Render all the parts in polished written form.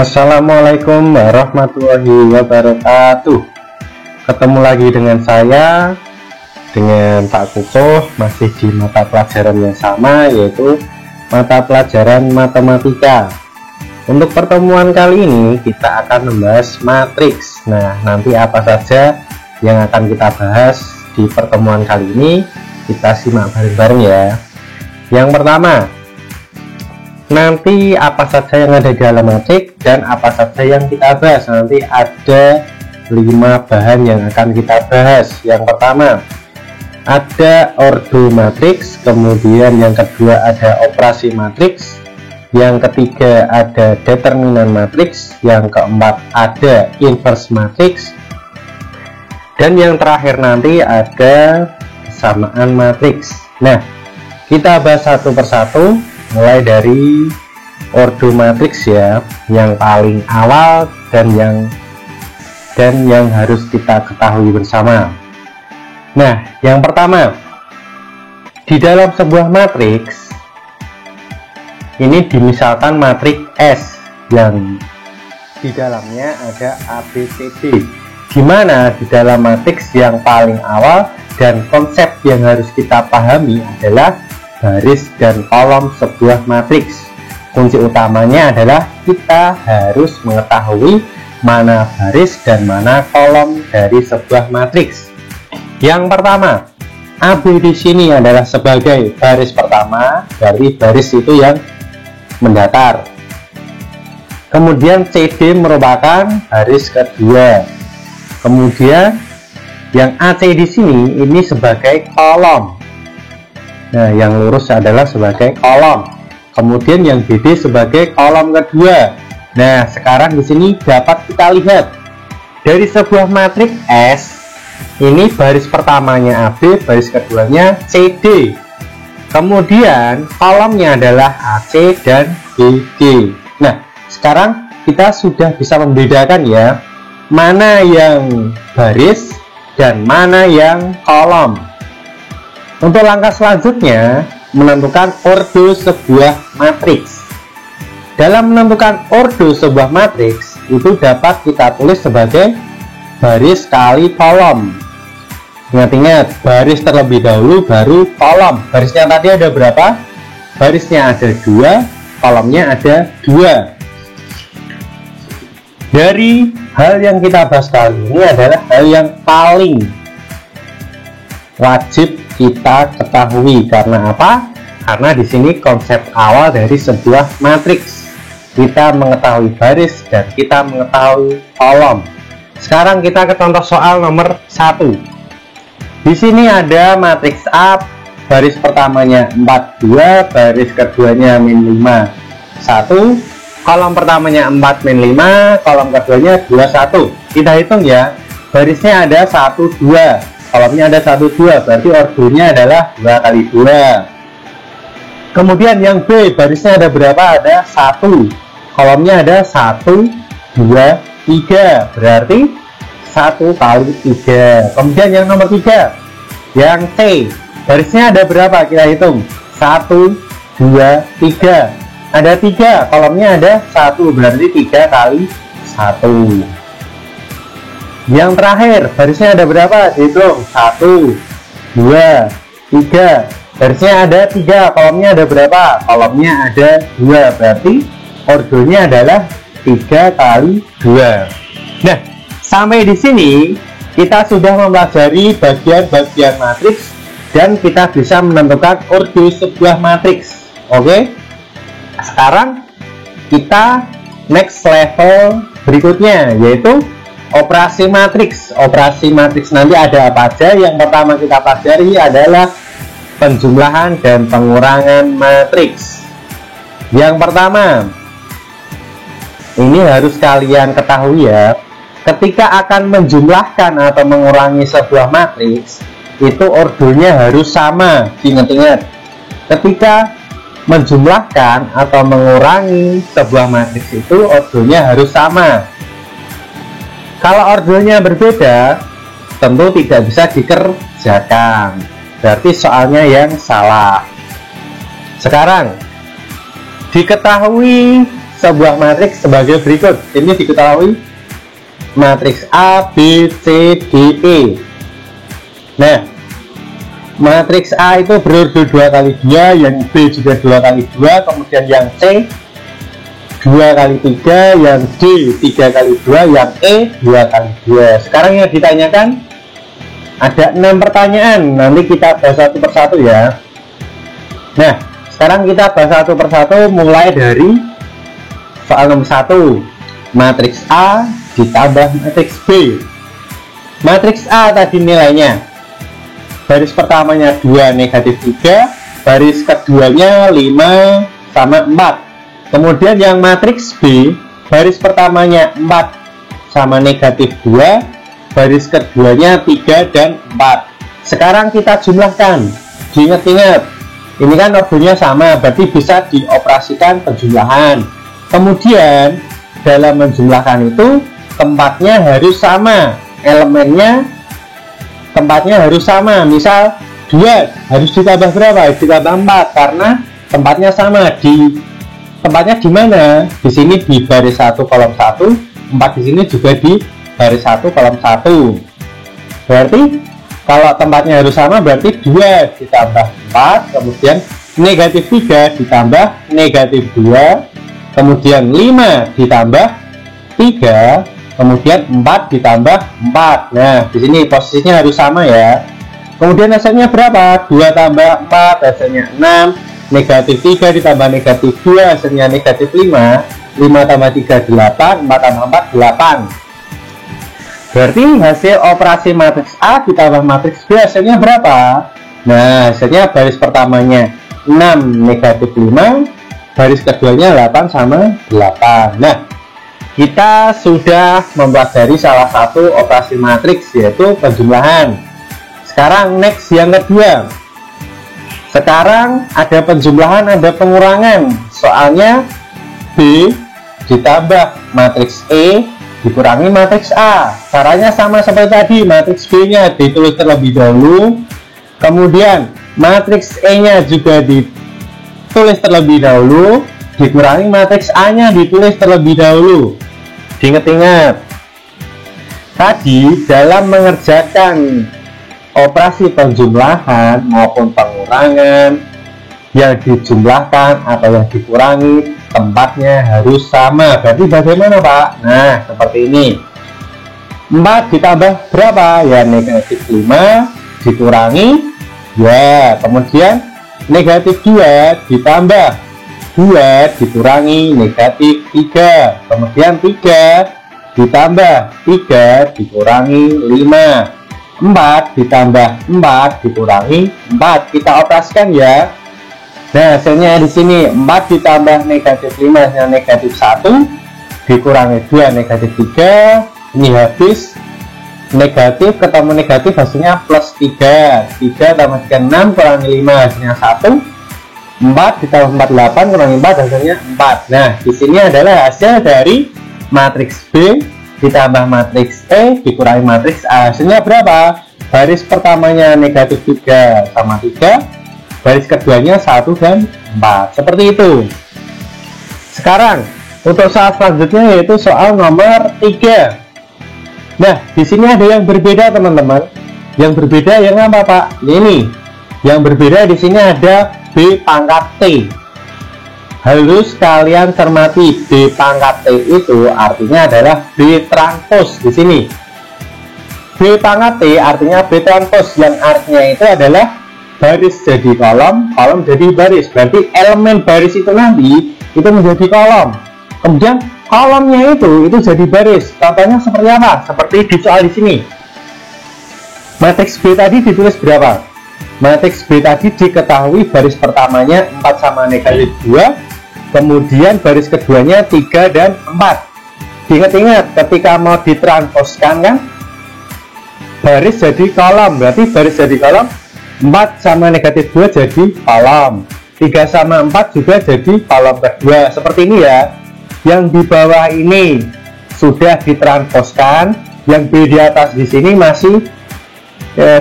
Assalamualaikum warahmatullahi wabarakatuh. Ketemu lagi dengan saya, dengan Pak Kukuh, masih di mata pelajaran yang sama, yaitu mata pelajaran matematika. Untuk pertemuan kali ini kita akan membahas matriks. Nah, nanti apa saja yang akan kita bahas di pertemuan kali ini, kita simak bareng-bareng ya. Yang pertama, nanti apa saja yang ada di dalam matriks dan apa saja yang kita bahas. Nanti ada 5 bahan yang akan kita bahas. Yang pertama ada ordo matriks, kemudian yang kedua ada operasi matriks, yang ketiga ada determinan matriks, yang keempat ada inverse matriks, dan yang terakhir nanti ada kesamaan matriks. Nah, kita bahas satu persatu, mulai dari ordo matriks ya, yang paling awal dan yang harus kita ketahui bersama. Nah, yang pertama, di dalam sebuah matriks ini dimisalkan matriks S yang di dalamnya ada ABCD, di mana di dalam matriks yang paling awal dan konsep yang harus kita pahami adalah baris dan kolom sebuah matriks. Kunci utamanya adalah kita harus mengetahui mana baris dan mana kolom dari sebuah matriks. Yang pertama, AB di sini adalah sebagai baris pertama, dari baris itu yang mendatar. Kemudian CD merupakan baris kedua. Kemudian yang AC di sini ini sebagai kolom. Nah, yang lurus adalah sebagai kolom. Kemudian yang BD sebagai kolom kedua. Nah, sekarang di sini dapat kita lihat dari sebuah matriks S, ini baris pertamanya AB, baris keduanya CD. Kemudian kolomnya adalah AC dan BD. Nah, sekarang kita sudah bisa membedakan ya, mana yang baris dan mana yang kolom. Untuk langkah selanjutnya, menentukan ordo sebuah matriks. Dalam menentukan ordo sebuah matriks, itu dapat kita tulis sebagai baris kali kolom. Ingat-ingat, baris terlebih dahulu baru kolom. Barisnya tadi ada berapa? Barisnya ada 2, kolomnya ada 2. Dari hal yang kita bahas kali ini adalah hal yang paling wajib kita ketahui. Karena apa? Karena di sini konsep awal dari sebuah matriks, kita mengetahui baris dan kita mengetahui kolom. Sekarang kita ke contoh soal nomor 1. Di sini ada matriks A, baris pertamanya 42, baris keduanya min 5, 1, kolom pertamanya 4 min 5, kolom keduanya 21. Kita hitung ya, barisnya ada 1 2, kolomnya ada 1 2, berarti ordonya adalah 2 kali 2. Kemudian yang B, barisnya ada berapa? Ada 1, kolomnya ada 1 2 3, berarti 1 kali 3. Kemudian yang nomor 3, yang C, barisnya ada berapa? Kita hitung 1 2 3, ada 3, kolomnya ada 1, berarti 3 kali 1. Yang terakhir, barisnya ada berapa? Dihitung 1 2 3, barisnya ada 3, kolomnya ada berapa? Kolomnya ada 2, berarti ordonya adalah 3 kali 2. Nah, sampai di sini kita sudah mempelajari bagian-bagian matriks dan kita bisa menentukan ordo sebuah matriks. Oke? Sekarang kita next level berikutnya, yaitu operasi matriks. Operasi matriks nanti ada apa aja? Yang pertama kita pelajari adalah penjumlahan dan pengurangan matriks. Yang pertama, ini harus kalian ketahui ya, ketika akan menjumlahkan atau mengurangi sebuah matriks, itu ordonya harus sama. Ingat-ingat, ketika menjumlahkan atau mengurangi sebuah matriks itu ordonya harus sama. Kalau ordonya berbeda, tentu tidak bisa dikerjakan, berarti soalnya yang salah. Sekarang diketahui sebuah matriks sebagai berikut. Ini diketahui matriks A, B, C, D, E. Nah, matriks A itu berordo 2 kali 2, yang B juga 2 kali 2, kemudian yang C 2 kali 3, yang D 3 kali 2, yang E 2 kali 2. Sekarang yang ditanyakan ada 6 pertanyaan, nanti kita bahas satu persatu ya. Nah, sekarang kita bahas satu persatu mulai dari soal nomor 1, matriks A ditambah matriks B. Matriks A tadi nilainya, baris pertamanya 2 negatif 3, baris keduanya 5 sama 4. Kemudian yang matriks B, baris pertamanya 4 sama negatif 2, baris keduanya 3 dan 4. Sekarang kita jumlahkan. Diingat-ingat, ini kan ordonya sama, berarti bisa dioperasikan penjumlahan. Kemudian dalam menjumlahkan itu tempatnya harus sama, elemennya tempatnya harus sama. Misal 2 harus ditambah berapa? Ditambah 4 karena tempatnya sama. Tempatnya di mana? Di sini di baris 1 kolom 1, 4 di sini juga di baris 1 kolom 1. Berarti kalau tempatnya harus sama berarti 2 ditambah 4, kemudian negatif 3 ditambah negatif 2, kemudian 5 ditambah 3, kemudian 4 ditambah 4. Nah, di sini posisinya harus sama ya. Kemudian hasilnya berapa? 2 tambah 4 hasilnya 6, negatif 3 ditambah negatif 2 hasilnya negatif 5, 5 tambah 3 8, 4 tambah 4 8. Berarti hasil operasi matriks A ditambah matriks B hasilnya berapa? Nah, hasilnya baris pertamanya 6 negatif 5, baris keduanya 8 sama 8. Nah, kita sudah mempelajari salah satu operasi matriks, yaitu penjumlahan. Sekarang next yang kedua. Sekarang ada penjumlahan, ada pengurangan. Soalnya B ditambah matriks E dikurangi matriks A. Caranya sama seperti tadi, matriks B nya ditulis terlebih dahulu, kemudian matriks E nya juga ditulis terlebih dahulu, dikurangi matriks A nya ditulis terlebih dahulu. Diingat-ingat, tadi dalam mengerjakan operasi penjumlahan maupun pengurangan, yang dijumlahkan atau yang dikurangi tempatnya harus sama. Berarti bagaimana Pak? Nah, seperti ini. 4 ditambah berapa? Ya negatif 5 dikurangi ya, kemudian negatif 2 ditambah 2 dikurangi negatif 3, kemudian 3 ditambah 3 dikurangi 5, 4 ditambah 4 dikurangi 4. Kita operasikan ya. Nah, hasilnya di sini 4 ditambah negatif 5 hasilnya negatif 1, dikurangi 2 negatif 3, ini habis negatif ketemu negatif hasilnya plus 3, 3 tambah 3 6 kurangi 5 hasilnya 1, 4 ditambah 4 8 kurangi 4 hasilnya 4. Nah, di sini adalah hasil dari matriks B ditambah matriks E dikurangi matriks A. Hasilnya berapa? Baris pertamanya negatif 3 sama 3, baris keduanya 1 dan 4. Seperti itu. Sekarang untuk soal selanjutnya yaitu soal nomor 3. Nah, di sini ada yang berbeda teman-teman. Yang berbeda yang apa Pak? Ini. Yang berbeda di sini ada B pangkat T. Harus kalian cermati, B pangkat T itu artinya adalah B transpos di sini. B pangkat T artinya B transpos, yang artinya itu adalah baris jadi kolom, kolom jadi baris. Berarti elemen baris itu nanti itu menjadi kolom. Kemudian kolomnya itu jadi baris. Contohnya seperti apa? Seperti di soal di sini. Matriks B tadi ditulis berapa? Matriks B tadi diketahui baris pertamanya 4 sama negatif 2, kemudian baris keduanya 3 dan 4. Diingat-ingat ketika mau ditransposkan kan baris jadi kolom, berarti baris jadi kolom 4 sama negatif 2 jadi kolom, 3 sama 4 juga jadi kolom kedua. Seperti ini ya. Yang di bawah ini sudah ditransposkan, yang B di atas di sini masih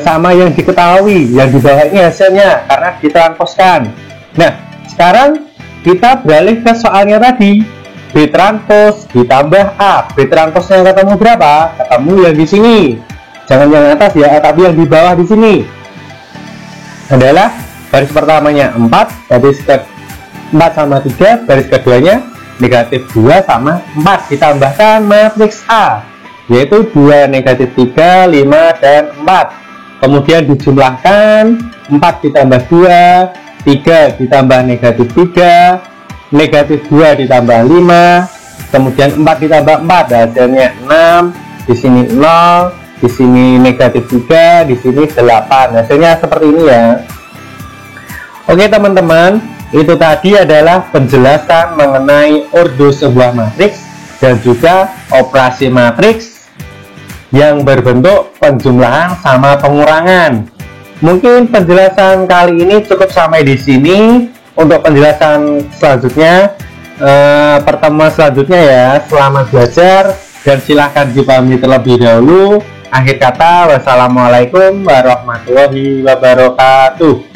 sama yang diketahui, yang di bawah ini hasilnya karena ditransposkan. Nah, sekarang kita beralih ke soalnya tadi. B transpose ditambah A. B transpose-nya ketemu berapa? Ketemu yang di sini. Jangan yang atas ya, tapi yang di bawah di sini. Adalah baris pertamanya 4, baris ke 4 sama 3, baris keduanya negatif 2 sama 4. Ditambahkan matriks A, yaitu 2, negatif 3, 5, dan 4. Kemudian dijumlahkan 4 ditambah 2, 3 ditambah negatif 3, negatif 2 ditambah 5, kemudian 4 ditambah 4, hasilnya 6, di sini 0, di sini negatif 3, di sini 8. Hasilnya seperti ini ya. Oke teman-teman, itu tadi adalah penjelasan mengenai ordo sebuah matriks dan juga operasi matriks yang berbentuk penjumlahan sama pengurangan. Mungkin penjelasan kali ini cukup sampai di sini. Untuk penjelasan selanjutnya, pertemuan selanjutnya ya, selamat belajar dan silahkan dipahami terlebih dahulu. Akhir kata, wassalamualaikum warahmatullahi wabarakatuh.